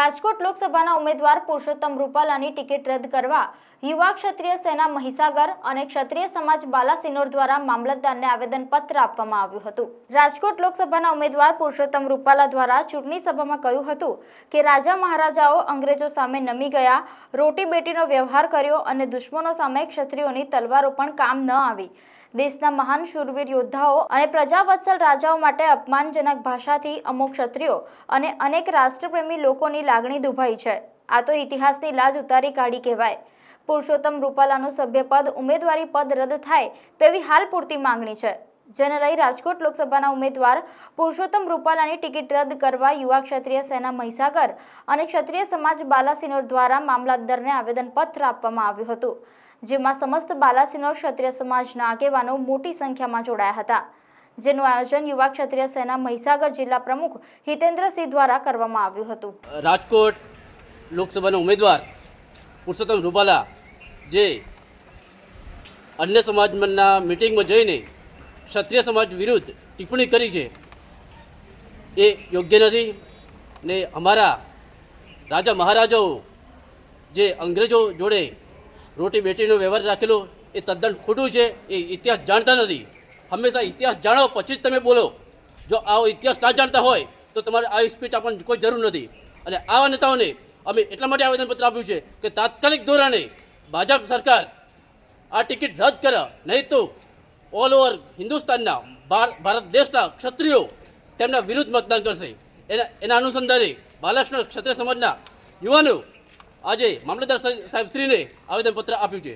રાજકોટ લોકસભાના ઉમેદવાર પુરુષોત્તમ રૂપાલાની ટિકિટ રદ કરવા યુવા ક્ષત્રિય સેના મહીસાગર અને ક્ષત્રિય સમાજ બાલાસિનોર દ્વારા મામલતદારને આવેદનપત્ર આપવામાં આવ્યું હતું। રાજકોટ લોકસભાના ઉમેદવાર પુરુષોત્તમ રૂપાલા દ્વારા ચૂંટણી સભામાં કહ્યું હતું કે રાજા મહારાજાઓ અંગ્રેજો સામે નમી ગયા, રોટી બેટીનો વ્યવહાર કર્યો અને દુશ્મનો સામે ક્ષત્રિયોની તલવારો પણ કામ ન આવી। દેશના મહાન શૂરવીર યોદ્ધાઓ અને પ્રજાવત્સલ રાજાઓ માટે અપમાનજનક ભાષાથી અમુક ક્ષત્રિયો અને અનેક રાષ્ટ્રપ્રેમી લોકોની લાગણી દુભાઈ છે। આ તો ઇતિહાસની લાજ ઉતારી કાઢી કહેવાય। પુરુષોત્તમ રૂપાલાનું સભ્યપદ ઉમેદવારી પદ રદ થાય તેવી હાલ પૂરતી માંગણી છે, જેને લઈ રાજકોટ લોકસભાના ઉમેદવાર પુરુષોત્તમ રૂપાલાની ટિકિટ રદ કરવા યુવા ક્ષત્રિય સેના મહીસાગર અને ક્ષત્રિય સમાજ બાલાસિનોર દ્વારા મામલતદારને આવેદનપત્ર આપવામાં આવ્યું હતું, જેમાં સમસ્ત બાલાસિનોર ક્ષત્રિય સમાજના આગેવાનો મોટી સંખ્યામાં જોડાયા હતા, જેનું આયોજન યુવા ક્ષત્રિય સેના મહીસાગર જિલ્લા પ્રમુખ હિતેન્દ્રસિંહ દ્વારા કરવામાં આવ્યું હતું। રાજકોટ લોકસભાના ઉમેદવાર પુરુષોત્તમ રૂપાલા જે અન્ય સમાજના મિટિંગમાં જઈને ક્ષત્રિય સમાજ વિરુદ્ધ ટિપ્પણી કરી છે એ યોગ્ય નથી ને અમારા રાજા મહારાજાઓ જે અંગ્રેજો જોડે રોટી બેટીનો વ્યવહાર રાખેલો એ તદ્દન ખોટું છે। એ ઇતિહાસ જાણતા નથી। હંમેશા ઇતિહાસ જાણો પછી જ તમે બોલો। જો આવો ઇતિહાસ ના જાણતા હોય તો તમારે આ સ્પીચ આપવાની કોઈ જરૂર નથી। અને આવા નેતાઓને અમે એટલા માટે આવેદનપત્ર આપ્યું છે કે તાત્કાલિક ધોરણે ભાજપ સરકાર આ ટિકિટ રદ કરે, નહીં તો ઓલ ઓવર હિન્દુસ્તાનના ભારત દેશના ક્ષત્રિયો તેમના વિરુદ્ધ મતદાન કરશે। એના અનુસંધાને બાલાસિનોર ક્ષત્રિય સમાજના યુવાનો આજે મામલતદાર સાહેબશ્રીને આવેદનપત્ર આપ્યું છે।